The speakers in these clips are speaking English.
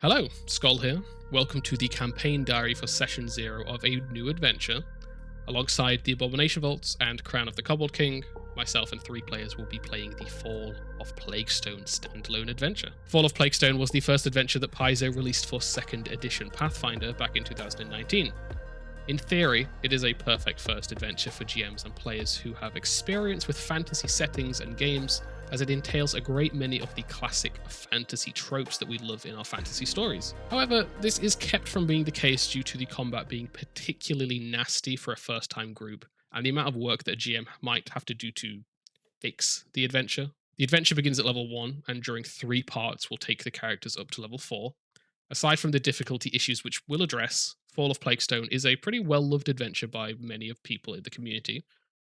Hello, Skull here. Welcome to the campaign diary for Session 0 of a new adventure. Alongside the Abomination Vaults and Crown of the Kobold King, myself and 3 players will be playing the Fall of Plaguestone standalone adventure. Fall of Plaguestone was the first adventure that Paizo released for 2nd edition Pathfinder back in 2019. In theory, it is a perfect first adventure for GMs and players who have experience with fantasy settings and games, as it entails a great many of the classic fantasy tropes that we love in our fantasy stories. However, this is kept from being the case due to the combat being particularly nasty for a first time group, and the amount of work that a GM might have to do to fix the adventure. The adventure begins at level 1, and during 3 parts will take the characters up to level 4. Aside from the difficulty issues which we'll address, Fall of Plaguestone is a pretty well loved adventure by many of people in the community,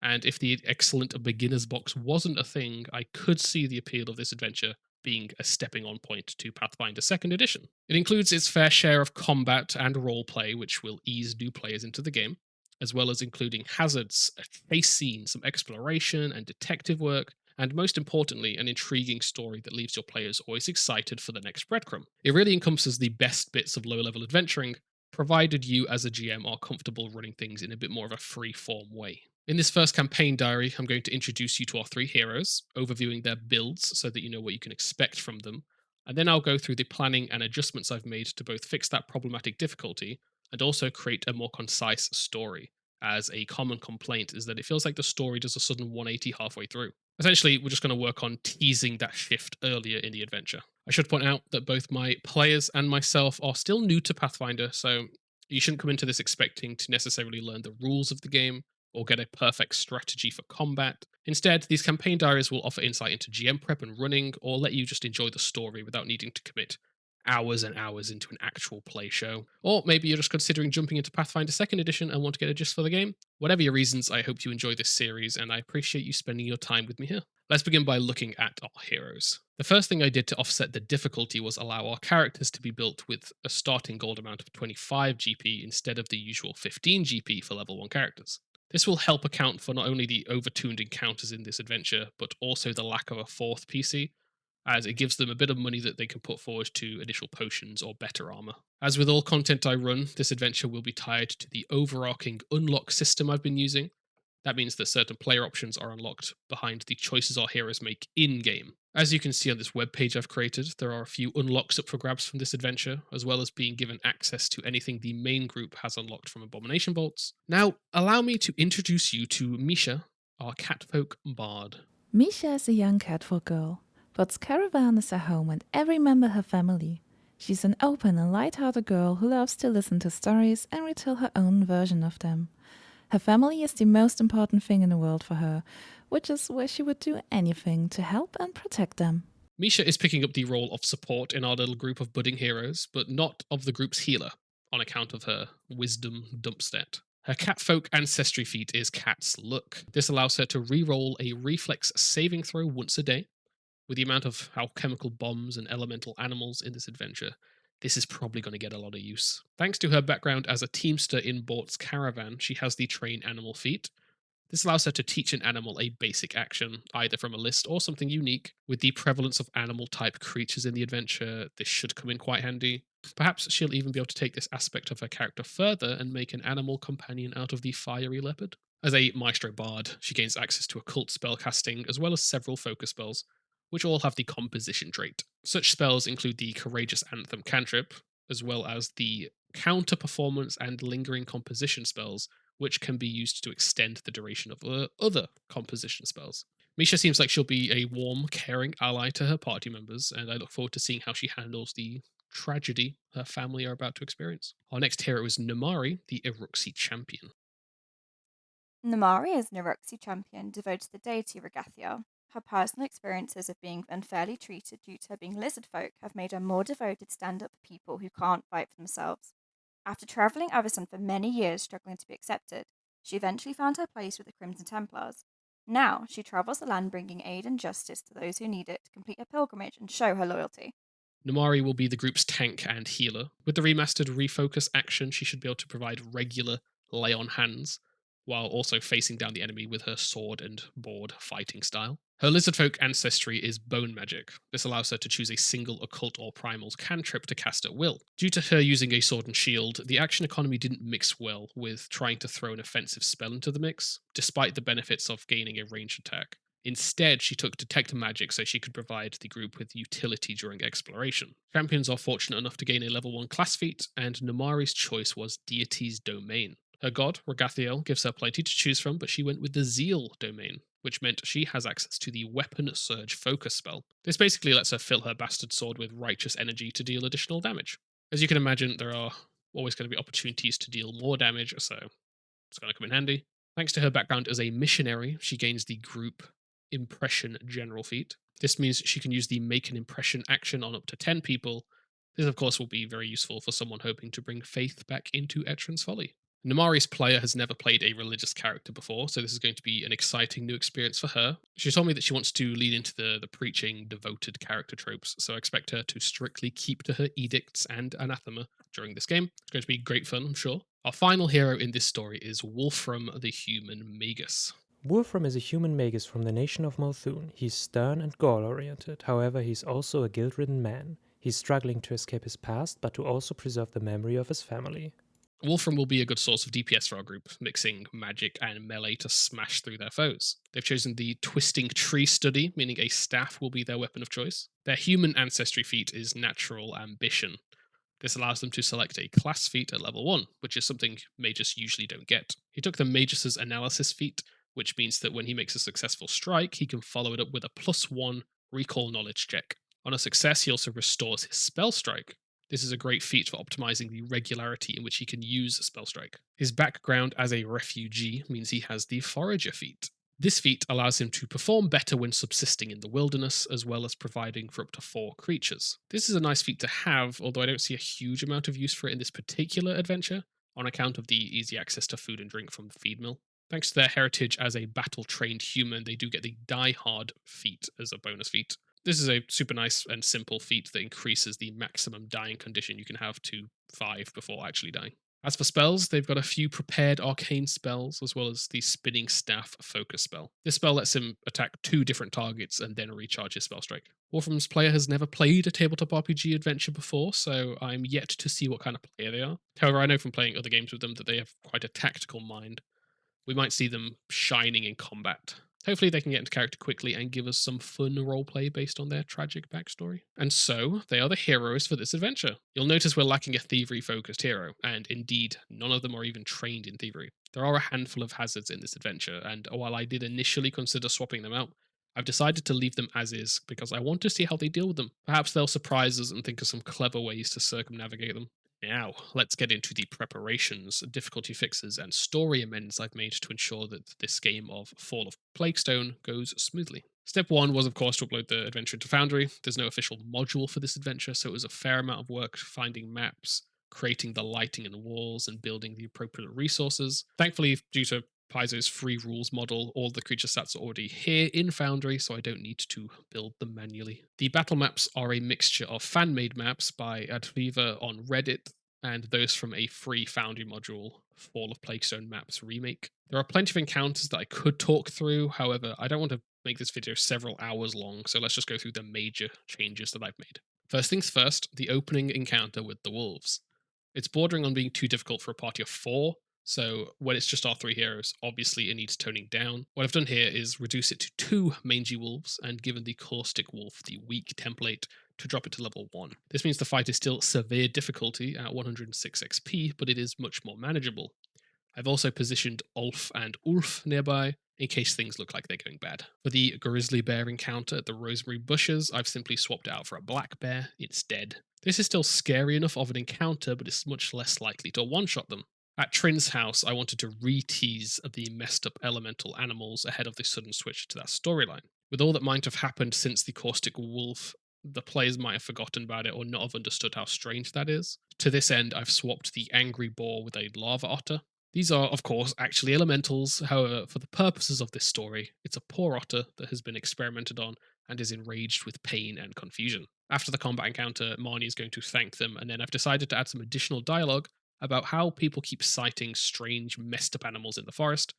and if the excellent beginner's box wasn't a thing, I could see the appeal of this adventure being a stepping on point to Pathfinder 2nd Edition. It includes its fair share of combat and roleplay, which will ease new players into the game, as well as including hazards, a chase scene, some exploration and detective work, and most importantly, an intriguing story that leaves your players always excited for the next breadcrumb. It really encompasses the best bits of low level adventuring, provided you as a GM are comfortable running things in a bit more of a free form way. In this first campaign diary, I'm going to introduce you to our 3 heroes, overviewing their builds so that you know what you can expect from them, and then I'll go through the planning and adjustments I've made to both fix that problematic difficulty and also create a more concise story, as a common complaint is that it feels like the story does a sudden 180 halfway through. Essentially, we're just going to work on teasing that shift earlier in the adventure. I should point out that both my players and myself are still new to Pathfinder, so you shouldn't come into this expecting to necessarily learn the rules of the game or get a perfect strategy for combat. Instead, these campaign diaries will offer insight into GM prep and running, or let you just enjoy the story without needing to commit hours and hours into an actual play show. Or maybe you're just considering jumping into Pathfinder 2nd Edition and want to get a gist for the game. Whatever your reasons, I hope you enjoy this series, and I appreciate you spending your time with me here. Let's begin by looking at our heroes. The first thing I did to offset the difficulty was allow our characters to be built with a starting gold amount of 25 GP instead of the usual 15 GP for level 1 characters. This will help account for not only the overtuned encounters in this adventure, but also the lack of a 4th PC, as it gives them a bit of money that they can put forward to initial potions or better armor. As with all content I run, this adventure will be tied to the overarching unlock system I've been using. That means that certain player options are unlocked behind the choices our heroes make in-game. As you can see on this webpage I've created, there are a few unlocks up for grabs from this adventure, as well as being given access to anything the main group has unlocked from Abomination Vaults. Now, allow me to introduce you to Misha, our catfolk bard. Misha is a young catfolk girl, but Caravan is her home and every member her family. She's an open and light-hearted girl who loves to listen to stories and retell her own version of them. Her family is the most important thing in the world for her, which is why she would do anything to help and protect them. Misha is picking up the role of support in our little group of budding heroes, but not of the group's healer, on account of her wisdom dump stat. Her catfolk ancestry feat is Cat's Luck. This allows her to re-roll a reflex saving throw once a day. With the amount of alchemical bombs and elemental animals in this adventure, this is probably going to get a lot of use. Thanks to her background as a teamster in Bort's caravan, she has the train animal feat. This allows her to teach an animal a basic action, either from a list or something unique. With the prevalence of animal type creatures in the adventure, this should come in quite handy. Perhaps she'll even be able to take this aspect of her character further and make an animal companion out of the fiery leopard. As a maestro bard, she gains access to occult spellcasting as well as several focus spells, which all have the composition trait. Such spells include the Courageous Anthem cantrip, as well as the counter performance and lingering composition spells, which can be used to extend the duration of other composition spells. Misha seems like she'll be a warm, caring ally to her party members, and I look forward to seeing how she handles the tragedy her family are about to experience. Our next hero is Namari, the Eruxi champion. Namari is an Eruxi champion devoted to the deity Regathia. Her personal experiences of being unfairly treated due to her being lizard folk have made her more devoted to stand up for people who can't fight for themselves. After travelling overland for many years struggling to be accepted, she eventually found her place with the Crimson Templars. Now, she travels the land bringing aid and justice to those who need it to complete a pilgrimage and show her loyalty. Namari will be the group's tank and healer. With the remastered refocus action, she should be able to provide regular lay on hands, while also facing down the enemy with her sword and board fighting style. Her lizardfolk ancestry is bone magic. This allows her to choose a single occult or primal cantrip to cast at will. Due to her using a sword and shield, the action economy didn't mix well with trying to throw an offensive spell into the mix, despite the benefits of gaining a ranged attack. Instead, she took detect magic so she could provide the group with utility during exploration. Champions are fortunate enough to gain a level 1 class feat, and Namari's choice was Deity's Domain. Her god, Regathiel, gives her plenty to choose from, but she went with the Zeal domain, which meant she has access to the Weapon Surge focus spell. This basically lets her fill her bastard sword with righteous energy to deal additional damage. As you can imagine, there are always going to be opportunities to deal more damage, so it's going to come in handy. Thanks to her background as a missionary, she gains the group Impression General feat. This means she can use the Make an Impression action on up to 10 people. This, of course, will be very useful for someone hoping to bring faith back into Etran's Folly. Namari's player has never played a religious character before, so this is going to be an exciting new experience for her. She told me that she wants to lean into the preaching, devoted character tropes, so I expect her to strictly keep to her edicts and anathema during this game. It's going to be great fun, I'm sure. Our final hero in this story is Wolfram the Human Magus. Wolfram is a human magus from the nation of Multhune. He's stern and goal-oriented, however he's also a guilt-ridden man. He's struggling to escape his past, but to also preserve the memory of his family. Wolfram will be a good source of DPS for our group, mixing magic and melee to smash through their foes. They've chosen the Twisting Tree Study, meaning a staff will be their weapon of choice. Their human ancestry feat is Natural Ambition. This allows them to select a class feat at level 1, which is something mages usually don't get. He took the Magus' Analysis feat, which means that when he makes a successful strike, he can follow it up with a +1 Recall Knowledge check. On a success, he also restores his Spell Strike. This is a great feat for optimizing the regularity in which he can use Spell Strike. His background as a refugee means he has the Forager feat. This feat allows him to perform better when subsisting in the wilderness, as well as providing for up to 4 creatures. This is a nice feat to have, although I don't see a huge amount of use for it in this particular adventure, on account of the easy access to food and drink from the feed mill. Thanks to their heritage as a battle-trained human, they do get the Die Hard feat as a bonus feat. This is a super nice and simple feat that increases the maximum dying condition you can have to 5 before actually dying. As for spells, they've got a few prepared arcane spells, as well as the Spinning Staff focus spell. This spell lets him attack 2 different targets and then recharge his spell strike. Wolfram's player has never played a tabletop RPG adventure before, so I'm yet to see what kind of player they are. However, I know from playing other games with them that they have quite a tactical mind. We might see them shining in combat. Hopefully they can get into character quickly and give us some fun roleplay based on their tragic backstory. And so, they are the heroes for this adventure. You'll notice we're lacking a thievery-focused hero, and indeed, none of them are even trained in thievery. There are a handful of hazards in this adventure, and while I did initially consider swapping them out, I've decided to leave them as is because I want to see how they deal with them. Perhaps they'll surprise us and think of some clever ways to circumnavigate them. Now, let's get into the preparations, difficulty fixes, and story amends I've made to ensure that this game of Fall of Plaguestone goes smoothly. Step 1 was, of course, to upload the adventure into Foundry. There's no official module for this adventure, so it was a fair amount of work finding maps, creating the lighting in the walls, and building the appropriate resources. Thankfully, due to Paizo's free rules model, all the creature stats are already here in Foundry, so I don't need to build them manually. The battle maps are a mixture of fan-made maps by Adviva on Reddit and those from a free Foundry module, Fall of Plaguestone Maps Remake. There are plenty of encounters that I could talk through, however, I don't want to make this video several hours long, so let's just go through the major changes that I've made. First things first, the opening encounter with the wolves. It's bordering on being too difficult for a party of 4, so when it's just our 3 heroes, obviously it needs toning down. What I've done here is reduce it to 2 mangy wolves and given the caustic wolf the weak template to drop it to level 1. This means the fight is still severe difficulty at 106 XP, but it is much more manageable. I've also positioned Ulf and Ulf nearby in case things look like they're going bad. For the grizzly bear encounter at the rosemary bushes, I've simply swapped it out for a black bear instead. This is still scary enough of an encounter, but it's much less likely to one-shot them. At Trin's house, I wanted to re-tease the messed up elemental animals ahead of the sudden switch to that storyline. With all that might have happened since the caustic wolf, the players might have forgotten about it or not have understood how strange that is. To this end, I've swapped the angry boar with a lava otter. These are, of course, actually elementals, however, for the purposes of this story, it's a poor otter that has been experimented on and is enraged with pain and confusion. After the combat encounter, Marnie is going to thank them, and then I've decided to add some additional dialogue about how people keep sighting strange, messed up animals in the forest,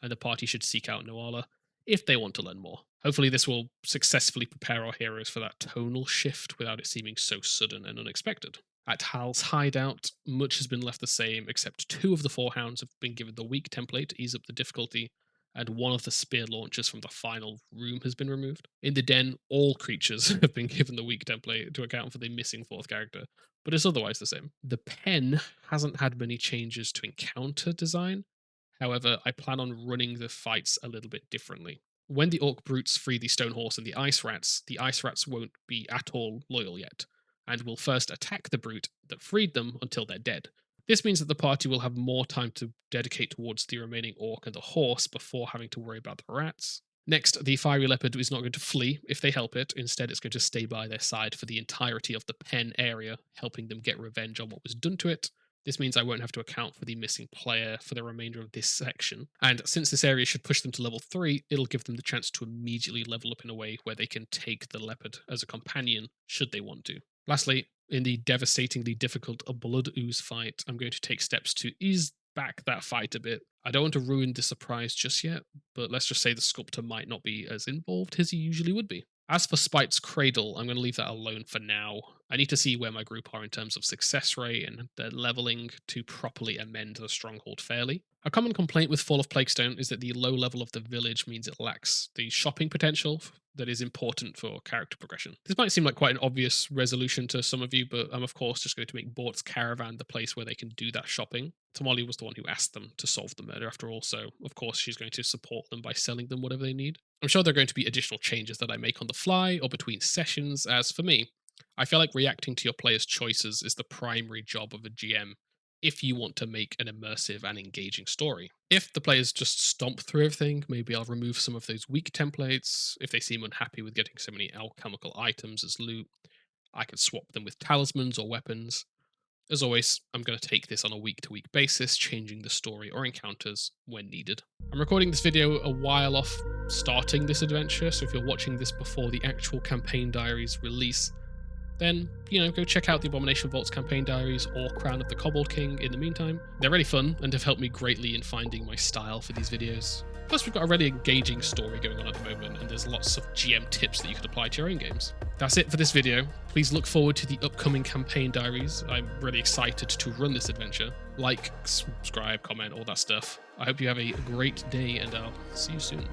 and the party should seek out Noala if they want to learn more. Hopefully this will successfully prepare our heroes for that tonal shift without it seeming so sudden and unexpected. At Hal's hideout, much has been left the same, except 2 of the 4 hounds have been given the weak template to ease up the difficulty, and 1 of the spear launchers from the final room has been removed. In the den, all creatures have been given the weak template to account for the missing 4th character, but it's otherwise the same. The pen hasn't had many changes to encounter design. However, I plan on running the fights a little bit differently. When the orc brutes free the stone horse and the ice rats won't be at all loyal yet, and will first attack the brute that freed them until they're dead. This means that the party will have more time to dedicate towards the remaining orc and the horse before having to worry about the rats. Next, the fiery leopard is not going to flee if they help it. Instead, it's going to stay by their side for the entirety of the pen area, helping them get revenge on what was done to it. This means I won't have to account for the missing player for the remainder of this section. And since this area should push them to level 3, it'll give them the chance to immediately level up in a way where they can take the leopard as a companion should they want to. Lastly, in the devastatingly difficult Blood Ooze fight, I'm going to take steps to ease back that fight a bit. I don't want to ruin the surprise just yet, but let's just say the sculptor might not be as involved as he usually would be. As for Spite's Cradle, I'm going to leave that alone for now. I need to see where my group are in terms of success rate and their leveling to properly amend the stronghold fairly. A common complaint with Fall of Plaguestone is that the low level of the village means it lacks the shopping potential that is important for character progression. This might seem like quite an obvious resolution to some of you, but I'm of course just going to make Bort's Caravan the place where they can do that shopping. Tamale was the one who asked them to solve the murder after all, so of course she's going to support them by selling them whatever they need. I'm sure there are going to be additional changes that I make on the fly or between sessions, as for me, I feel like reacting to your players' choices is the primary job of a GM if you want to make an immersive and engaging story. If the players just stomp through everything, maybe I'll remove some of those weak templates. If they seem unhappy with getting so many alchemical items as loot, I can swap them with talismans or weapons. As always, I'm going to take this on a week-to-week basis, changing the story or encounters when needed. I'm recording this video a while off starting this adventure, so if you're watching this before the actual campaign diaries release, then, go check out the Abomination Vaults campaign diaries or Crown of the Kobold King in the meantime. They're really fun and have helped me greatly in finding my style for these videos. Plus, we've got a really engaging story going on at the moment, and there's lots of GM tips that you could apply to your own games. That's it for this video. Please look forward to the upcoming campaign diaries. I'm really excited to run this adventure. Like, subscribe, comment, all that stuff. I hope you have a great day, and I'll see you soon.